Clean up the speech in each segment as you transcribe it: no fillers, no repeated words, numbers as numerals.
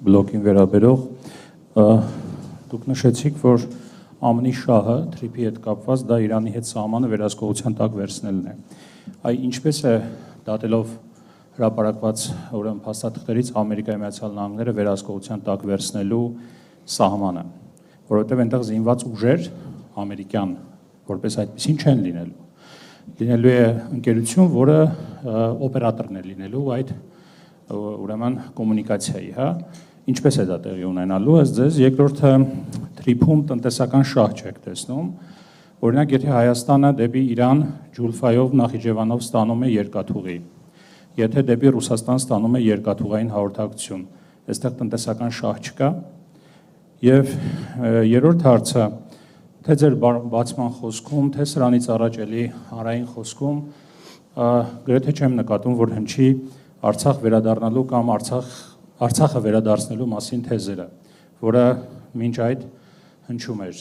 բլոկին վերաբերող դուք նշեցիք, որ ԱՄՆ-ի շահը թրիփի հետ կապված դա Իրանի հետ սահմանը վերահսկողության տակ վերցնելն է։ Այ ինչպես է դատելով հրապարակված ուրեմն փաստաթղթերից Ամերիկայի Միացյալ Նահանգները վերահսկողության տակ վերցնելու սահմանը, որովհետև այնտեղ զինված ուժեր ամերիկյան որպես այդպեսին չեն լինելու։ Լինելու է ընկերություն, որը օպերատորն է լինելու այդ ուրեմն կոմունիկացիայի, հա, ինչպես է դա տեղի ունենալու, ըստ ձեզ երկրորդը թրիփում տնտեսական շահ չեք տեսնում, օրինակ եթե Հայաստանը դեպի Իրան Ջուլֆայով Նախիջևանով ստանում է երկաթուղի, եթե դեպի Ռուսաստան ստանում է երկաթուղային հաղորդակցություն, այստեղ տնտեսական շահ չկա։ Եվ երրորդ հարցը, թե ձեր բացման խոսքում, թե սրանից առաջ էլի հանրային խոսքում գրեթե չեմ նկատում, որ հնչի Արցախ վերադառնալու կամ Արցախը վերադարձնելու մասին թեզերը, որը մինչ այդ հնչում էր։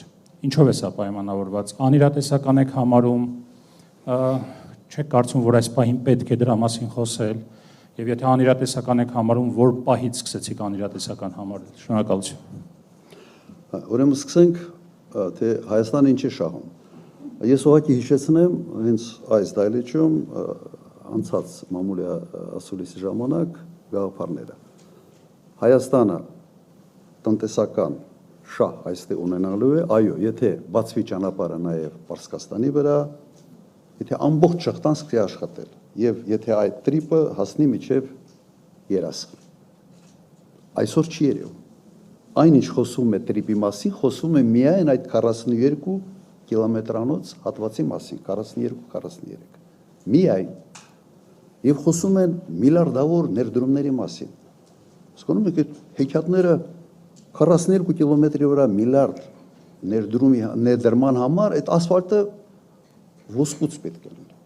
Ինչով է սա պայմանավորված։ Անիրատեսական եք համարում, չեք կարծում, որ այս պահին պետք է դրա մասին խոսել, եւ եթե անիրատեսական եք համարում, որ պահից սկսեցիք անիրատեսական համարել։ Շնորհակալություն։ Ուրեմն սկսենք, թե Հայաստանը ինչ է շահում։ Ես ուղղակի հիշեցնեմ հենց այս դայլիճում անցած մամուլի ասուլիսի ժամանակ գաղափարները։ Հայաստանը տնտեսական շահ այստեղ ունենալու է, այո, եթե բացվի ճանապարհը նաև Պարսկաստանի վրա, եթե ամբողջ շղթան սկսի աշխատել, եւ եթե այդ տրիպը հասնի մինչև Երասխ։ Այսօր չի երևում։ Այնինչ խոսում է տրիպի մասին, խոսում է միայն այդ 42 կիլոմետրանոց հատվածի մասին, 42-43։ Միայն։ Եվ խոսում են միլիարդավոր ներդրումների մասին։ Հասկանում եք, այդ հեքիաթները 42 կիլոմետրի վրա միլիարդ ներդրումի ներդրման համար այդ ասֆալտը ոսկուց պետք է լինի։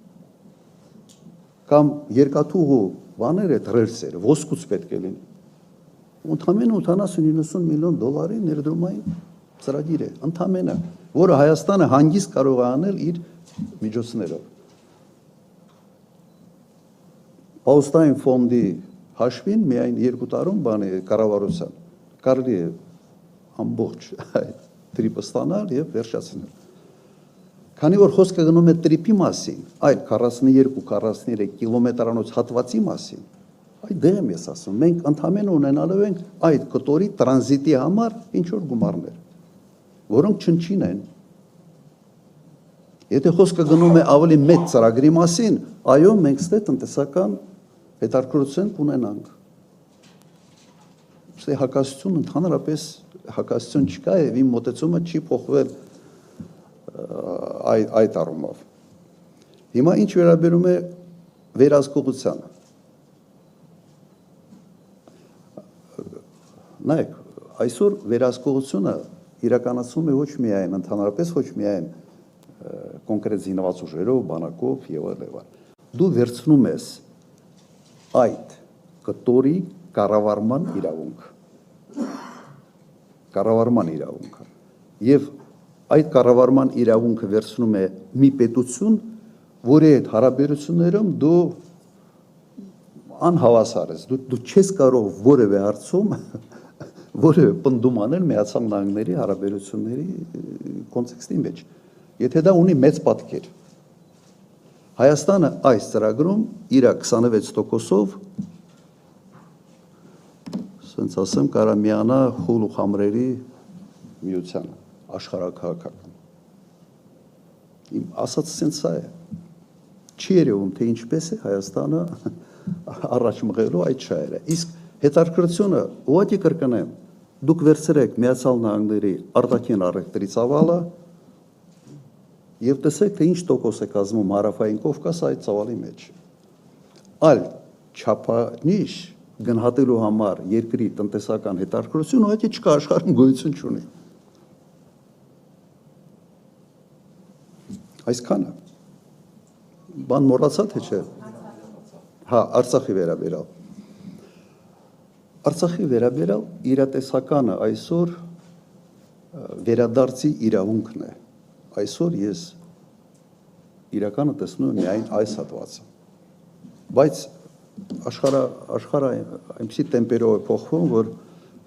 Կամ երկաթուղու բաները, ռելսերը ոսկուց պետք է լինի։ Ընդամենը 80-90 միլիոն դոլարի ներդրումային ծրագիր է, ընդամենը, որը Հայաստանը հանգիստ կարող է անել իր միջոցներով։ Պաուստային ֆոնդի հաշվին միայն 2 տարում բանի կառավարության կարելի է ամբողջ այդ տրիպը ստանալ եւ վերջացնել։ Քանի որ խոսքը գնում է տրիպի մասին, այդ 42-43 կիլոմետրանոց հատվածի մասին, այդ դե եմ ես ասում, մենք ընդամենը ունենալու ենք այդ կտորի տրանզիտի համար ինչ որ գումարներ, որոնք չնչին են։ Եթե խոսքը գնում է ավելի մեծ ծրագրի մասին, այո, մենք ստե տնտեսական հետաքրքրություն կունենանք։ Ստե հակասություն ընդհանրապես հակասություն չկա եւ իմ մոտեցումը չի փոխվել այդ առումով։ Հիմա ինչ վերաբերում է վերահսկողությանը։ Նայեք, այսօր վերահսկողությունը իրականացվում է ոչ միայն ընդհանրապես, ոչ միայն կոնկրետ զինված ուժերով, բանակով եւ այլն։ Դու վերցնում ես այդ կտորի կառավարման իրավունքը։ Եվ այդ կառավարման իրավունքը վերցնում է մի պետություն, որի հետ հարաբերություններում դու անհավասար ես, դու չես կարող որևէ հարցում որևէ պնդում անել Միացյալ Նահանգների հարաբերությունների կոնտեքստի մեջ, եթե դա ունի մեծ պատկեր։ Հայաստանը այս ծրագրում իր 26%-ով, ասենց ասեմ, կարա միանա խուլ ու խամրերի միությանը, աշխարհաքաղաքական։ Իմ ասած ասենց սա է։ Չի երևում, թե ինչպես է Հայաստանը առաջ մղելու այդ շահերը։ Իսկ հետաքրքրությունը ուղղակի կրկնեմ, դուք վերցրեք Միացյալ Նահանգների արտաքին առևտրի ծավալը եւ տեսեք, թե ինչ տոկոս է կազմում Հարավային Կովկասը այդ ծավալի մեջ։ Այլ չափանիշ գնահատելու համար երկրի տնտեսական հետաքրքրություն ուղղակի չկա, աշխարհում գոյություն չունի։ Այսքանը։ Բան մոռացա թե չէ։ Հա, Արցախի վերաբերյալ։ Արցախի վերաբերյալ իրատեսականը այսօր վերադարձի իրավունքն է։ Այսօր ես իրականը տեսնում եմ միայն այս հատվածը։ Բայց աշխարհը այնպիսի տեմպերով է փոխվում, որ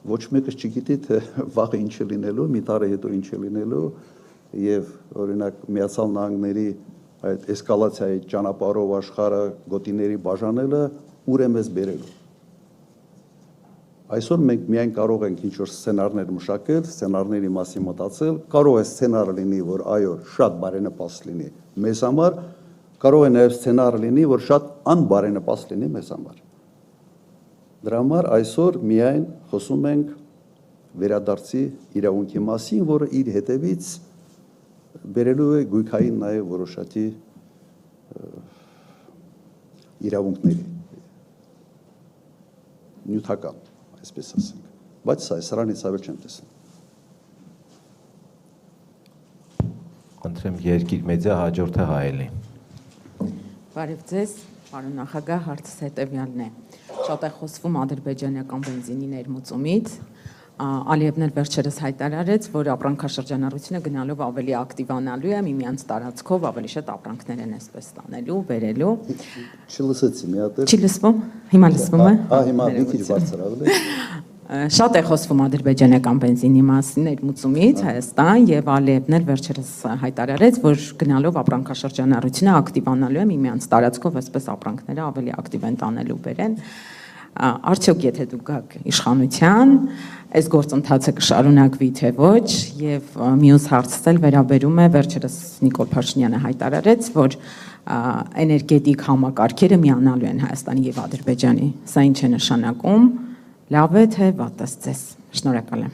ոչ մեկը չգիտի, թե վաղը ինչ է լինելու, մի տարի հետո ինչ է լինելու, եւ օրինակ Միացյալ Նահանգների այդ էսկալացիայի ճանապարհով աշխարհը գոտիների բաժանելը ուր է մեզ բերելու։ Այսօր մենք միայն կարող ենք ինչ-որ սցենարներ մշակել, սցենարների մասին մտածել, կարող է սցենար լինի, որ այո, շատ բարենպաստ լինի մեզ համար, կարող է նաև սցենար լինի, որ շատ անբարենպաստ լինի մեզ համար։ Դրա համար այսօր միայն խոսում ենք վերադարձի իրավունքի մասին, որը իր հետևից բերելու է գույքային նաև որոշակի իրավունքների նյութական, այսպես ասենք, բայց սրանից ավել չեմ տեսնում։ Խնդրեմ Երկիր մեդիա հաջորդը Հայելի։ Բարև ձեզ, պարոն նախագահ, հարցս հետևյալն է։ Շատ է խոսվում ադրբեջանական բենզինի ներմուծումից, Ալիևն էլ վերջերս հայտարարեց, որ ապրանքաշրջանառությունը գնալով ավելի ակտիվանալու է, միմյանց տարածքով ավելի շատ ապրանքներ են այսպես տանելու, բերելու։ Չլսեցի մի հատ։ Չի լսվում։ Հիմա լսվում է։ Հիմա մի քիչ բարձրացավ։ Շատ է խոսվում ադրբեջանական բենզինի մասին ներմուծումից Հայաստան եւ Ալիևն էլ վերջերս հայտարարեց, որ գնալով ապրանքաշրջանառությունը ակտիվանալու է, միմյանց տարածքով այսպես ապրանքները ավելի ակտիվ են տանելու, բերեն։ Արդյոք եթե դուք գաք իշխանության, այս գործընթացը կշարունակվի թե ոչ, եւ մյուս հարցս էլ վերաբերում է վերջերս Նիկոլ Փաշինյանը հայտարարեց, որ էներգետիկ համակարգերը միանալու են Հայաստանի եւ Ադրբեջանի։ Սա ինչ է նշանակում, լավ է թե վատ է ձեզ։ Շնորհակալ եմ։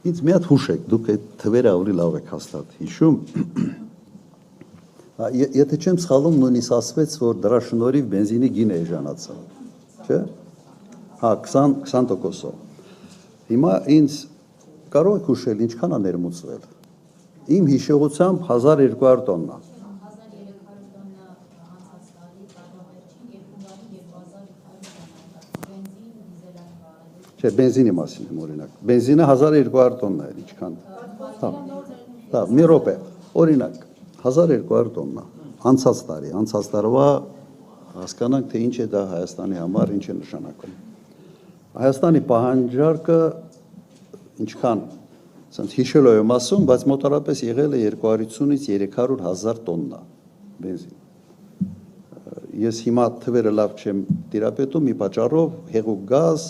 Ինձ մի հատ հուշեք, դուք այդ թվերը ավելի լավ եք հաստատ հիշում։ Եթե չեմ սխալվում, նույնիսկ ասվեց, որ դրա շնորհիվ բենզինի գինը էժանացավ, չէ՞։ 20%-ով։ Հիմա ինձ կարող եք հուշել ինչքան է ներմուծվել։ Իմ հիշողությամբ 1200 տոննա։ Չէ, բենզինի մասին եմ օրինակ։ Բենզինը 1200 տոննա էր, ինչքան։ Հա, մի րոպե։ Օրինակ 1200 տոննա, անցած տարվա հասկանանք, թե ինչ է դա Հայաստանի համար, ինչ է նշանակում։ Հայաստանի պահանջարկը ինչքան, ասենց հիշելով եմ ասում, բայց մոտավորապես եղել է 250-ից 300,000 տոննա բենզին։ Ես հիմա թվերը լավ չեմ տիրապետում, մի պատճառով հեղուկ գազ,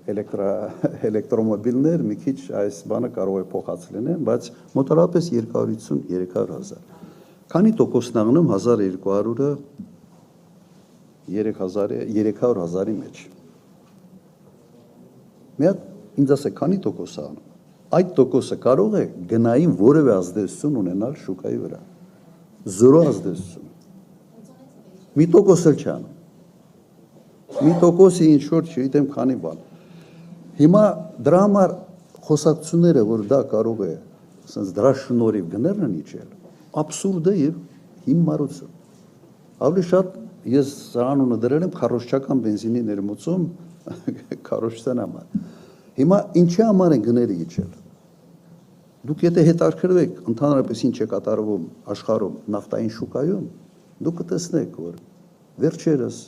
էլեկտրոմոբիլներ, մի քիչ այս բանը կարող է փոխած լինեն, բայց մոտավորապես 250-300,000։ Քանի տոկոսն աղնում 1200-ը 300,000-ի մեջ։ Մի հատ ինձ ասեք, քանի տոկոս աղնում։ Այդ տոկոսը կարող է գնային որևէ ազդեցություն ունենալ շուկայի վրա։ Զորո ազդեցություն։ Մի տոկոս էլ չանում։ Մի տոկոսի ինչ որ չգիտեմ քանի բան։ Հիմա դրա համար խոսակցությունները, որ դա կարող է, ասենց դրա շնորհիվ գներն են իջել, աբսուրդ է եւ հիմարություն։ Ավելի շատ ես սրանունը դրել եմ քարոզչական բենզինի ներմուծում քարոզչության համար։ Հիմա ինչի համար են գները իջել։ Դուք եթե հետաքրքրվեք ընդհանրապես ինչ է կատարվում աշխարհում նավթային շուկայում, դուք կտեսնեք, որ վերջերս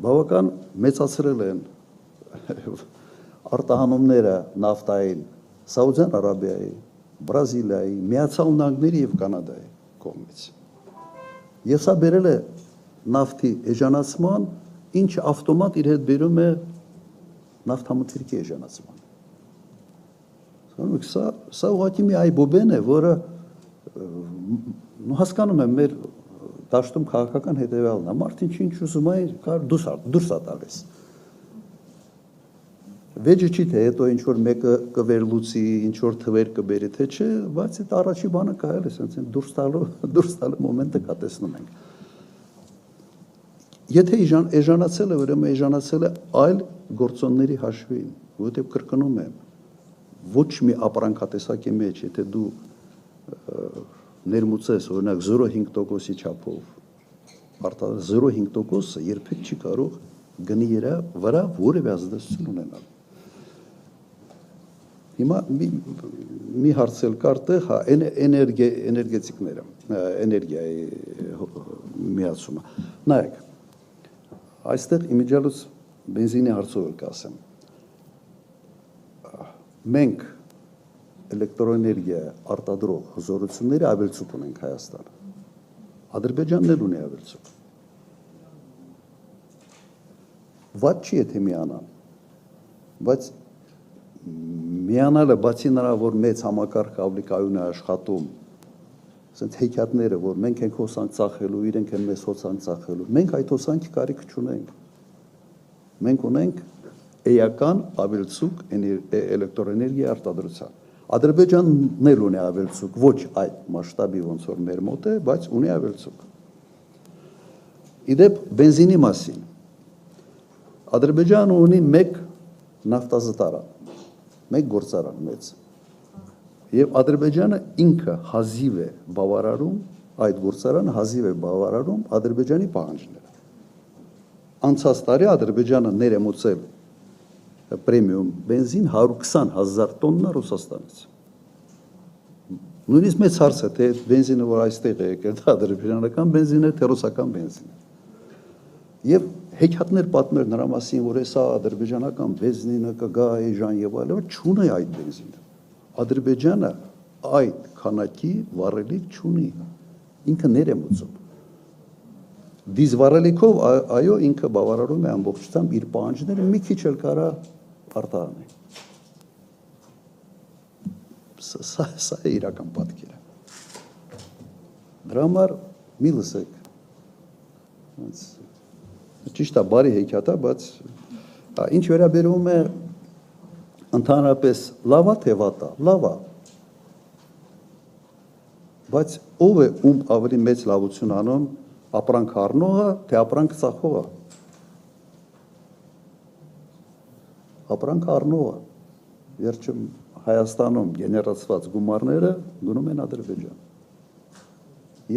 բավական մեծացրել են արտահանումները նավթային Սաուդյան Արաբիայի, Բրազիլիայի, Միացյալ Նահանգների եւ Կանադայի կողմից։ Եվ սա բերել է նավթի էժանացման, ինչը ավտոմատ իր հետ բերում է նավթամթերքի էժանացման։ Սա ուղղակի մի այբոբեն է, որը հասկանում եմ մեր դաշտում քաղաքական հետևյալն է, մարդին ինչ ուզում է, դուրս է տալիս։ Վեճը չի թե հետո ինչ որ մեկը կվերլուծի, ինչ որ թվեր կբերի, թե չէ, բայց այդ առաջի բանը կայել է, ասենց դուրս տալու մոմենտը կա տեսնում ենք։ Եթե էժանացել է, ուրեմն էժանացել է այլ գործոնների հաշվին, որովհետև կրկնում եմ, ոչ մի ապրանքատեսակի մեջ, եթե դու ներմուծես, օրինակ 0.5%-ի չափով, 0.5%-ը երբեք չի կարող գնի վրա որևէ ազդեցություն ունենալ։ Հիմա մի հարցել կար տեղ, հա, էներգետիկները, էներգիայի միացումը։ Նայեք, այստեղ իմիջիալուց բենզինի հարցով էլ կասեմ։ Մենք էլեկտրոէներգիա արտադրող հզորությունների ավելցուկ ունենք Հայաստանը։ Ադրբեջանն էլ ունի ավելցուկ։ Վատ չի եթե միանան, բայց միանալը բացի նրա, որ մեծ համակարգ ավելի կայուն է աշխատում, ասենց հեքիաթները, որ մենք ենք հոսանք ծախելու, իրենք են մեզ հոսանք ծախելու, մենք այդ հոսանքի կարիք չունենք։ Մենք ունենք էական ավելցուկ էլեկտրոէներգիա արտադրության։ Ադրբեջանն էլ ունի ավելցուկ, ոչ այդ մասշտաբի ոնց որ մեր մոտ է, բայց ունի ավելցուկ։ Իդեպ բենզինի մասին։ Ադրբեջանը ունի մեկ նավթազտարան, մեկ գործարան մեծ։ Եվ Ադրբեջանը ինքը հազիվ է բավարարում, այդ գործարանը հազիվ է բավարարում Ադրբեջանի պահանջները։ Անցած տարի Ադրբեջանը ներեմուծել պրեմիում բենզին 120,000 տոննա Ռուսաստանից։ Նույնիսկ մեծ հարց է, թե բենզինը, որ այստեղ է եկել, դա ադրբեջանական բենզին է, թե ռուսական բենզին է։ Եվ հեքիաթներ պատմել նրա մասին, որ հեսա ադրբեջանական բենզինը կգա այժմ եւ այլն, չունի այդ բենզինը։ Ադրբեջանը այդ քանակի վառելիք չունի, ինքը ներեմուծում։ Դիզվառելիքով այո ինքը բավարարում է ամբողջությամբ իր պահանջները, մի քիչ էլ կարա արտահանի։ Սա է իրական պատկերը։ Դրա համար մի լսեք։ Ճիշտ է, բարի հեքիաթ է, բայց ինչ վերաբերում է ընդհանրապես լավա թե վատա, լավա։ Բայց ով է ում ավելի մեծ լավություն անում, ապրանք առնողը, թե ապրանք ծախողը։ Ապրանք առնողը։ Վերջում Հայաստանում գեներացված գումարները գնում են Ադրբեջան։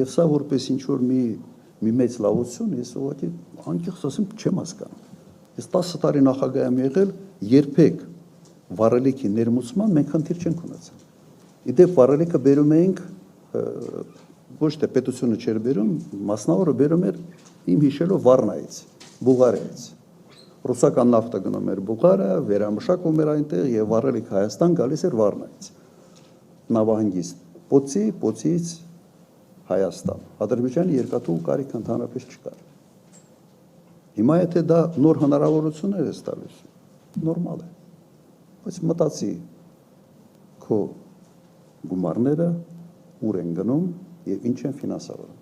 Եվ սա որպես ինչ որ մի մեծ լավություն, ես ուղղակի անկեղծ ասեմ, չեմ հասկանում։ Ես 10 տարի նախագահ եմ եղել, երբեք վառելիքի ներմուծման մենք խնդիր չենք ունեցել։ Իդեպ վառելիքը բերում էինք ոչ թե պետությունը չէր բերում, մասնավորը բերում էր իմ հիշելով Վառնայից, Բուլղարիայից։ Ռուսական նավթը գնում էր Բուլղարիա, վերամշակվում էր այնտեղ եւ վառելիքը Հայաստան գալիս էր Վառնայից։ Նավահանգիստ Պոցից Հայաստան։ Ադրբեջանի երկաթուղ կարիք ընդհանրապես չկար։ Հիմա եթե դա նոր հնարավորություններ է տալիս, նորմալ է։ Բայց մտածի քո գումարները ուր են գնում եւ ինչ են ֆինանսավորում։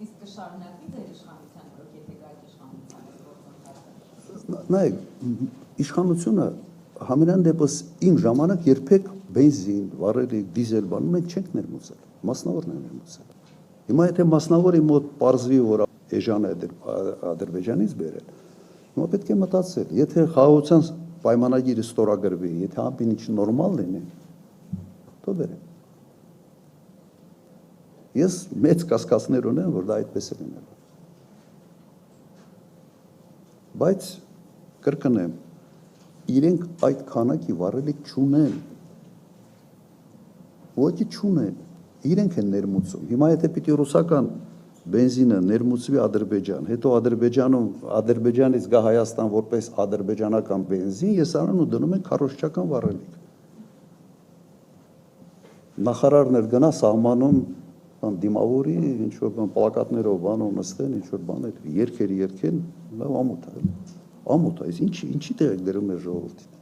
Իսկ կշարունակվի ձեր իշխանության օրոք, եթե գայք իշխանության գործընթացը։ Նայեք, իշխանությունը համենայն դեպս իմ ժամանակ երբեք բենզին, վառելիք, դիզել բան մենք չենք ներմուծել, մասնավորն են ներմուծել։ Հիմա եթե մասնավորի մոտ պարզվի, որ էժանը Ադրբեջանից բերել, հիմա պետք է մտածել, եթե խաղաղության պայմանագիրը ստորագրվի, եթե ամեն ինչ նորմալ լինի, то բերեմ։ Ես մեծ կասկածներ ունեմ, որ դա այդպես է լինելու։ Բայց կրկնեմ, իրենք այդ քանակի վառելիք չունեն։ Ոչի չունեն, իրենք են ներմուծում։ Հիմա եթե պիտի ռուսական բենզինը ներմուծվի Ադրբեջան, հետո Ադրբեջանից գա Հայաստան որպես ադրբեջանական բենզին, ես առնում ու դնում են քարոզչական վառելիք։ Նախարարներ գնա սահմանում դիմավորի, ինչ որ բան պլակատներով բանով նստեն, ինչ որ բաներ երկեն, լավ ամոթ է։ Ամոթ է, ինչի տեղ եք դրում մեր ժողովրդին։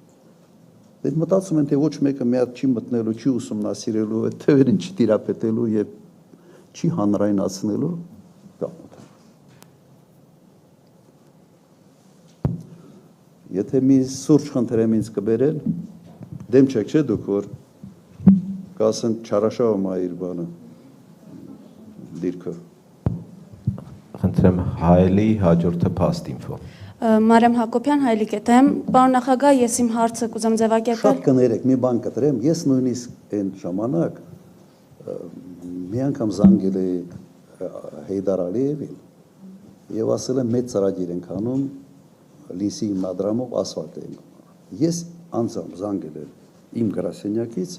Դեռ մտածում են, թե ոչ մեկը մի հատ չի մտնելու, չի ուսումնասիրելու, այդ թվերին չի տիրապետելու եւ չի հանրայնացնելու, ամոթ է։ Եթե մի սուրճ խնդրեմ ինձ կբերեն, դեմ չեք, չէ՞ դուք, որ կասեն չարաշահում է իր բանը, դիրքը։ Խնդրեմ Հայելի հաջորդը Փաստ ինֆո։ Մարիամ Հակոբյան, Հայելի կետեմ, պարոն նախագահ, ես իմ հարցը կուզեմ ձևակերպել։ Շատ կներեք, մի բան կտրեմ, ես նույնիսկ այն ժամանակ մի անգամ զանգել էի Հեյդար Ալիևին եւ ասել եմ մեծ ծրագիր ենք անում լիսի հիմնադրամով ասֆալտ ենք։ Ես անձամբ զանգել եմ իմ գրասենյակից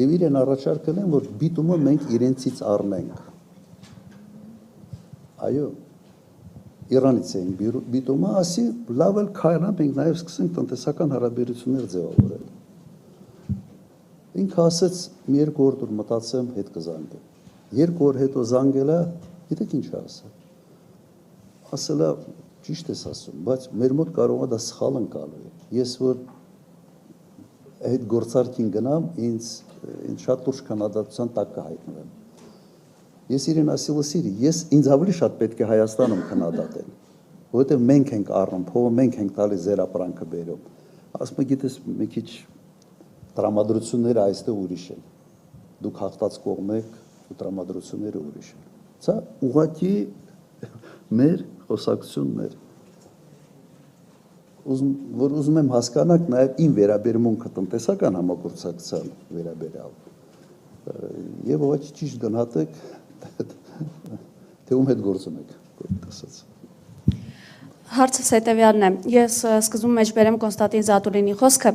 եւ իրեն առաջարկել եմ, որ բիտումը մենք իրենցից առնենք։ Այո, Իրանից էին բիտումը, ասի լավ էլ քայլան, մենք նաև սկսենք տնտեսական հարաբերություններ ձևավորել։ Ինքը ասեց, մի երկու օր դուր մտածեմ, հետ կզանգեմ։ Երկու օր հետո զանգելա, գիտեք ինչ ասել։ Ասելա, ճիշտ ես ասում, բայց մեր մոտ կարող է դա սխալ ընկալու է։ Ես որ այդ գործարքին գնամ, ինձ շատ լուրջ քննադատության տակ կհայտնվեմ։ Ես իրեն ասել եմ, ես ինձ ավելի շատ պետք է Հայաստանում քննադատել, որովհետև մենք ենք առնում, փողը մենք ենք տալիս ձեր ապրանքը բերում։ Ասում եմ, գիտես, մի քիչ տրամադրությունները այստեղ ուրիշ են։ Դուք հաղթած կողմ եք, ու տրամադրությունները ուրիշ են։ Սա ուղղակի մեր խոսակցություններ։ Որ ուզում եմ հասկանաք նաև իմ վերաբերմունքը տնտեսական համագործակցության վերաբերյալ։ Եվ ուղղակի ճիշտ գնահատեք, թե ում հետ գործում եք, կոյտ ասած։ Հարցս հետևյալն է։ Ես սկզբում մեջ բերեմ Կոնստանտին Զատուլինի խոսքը։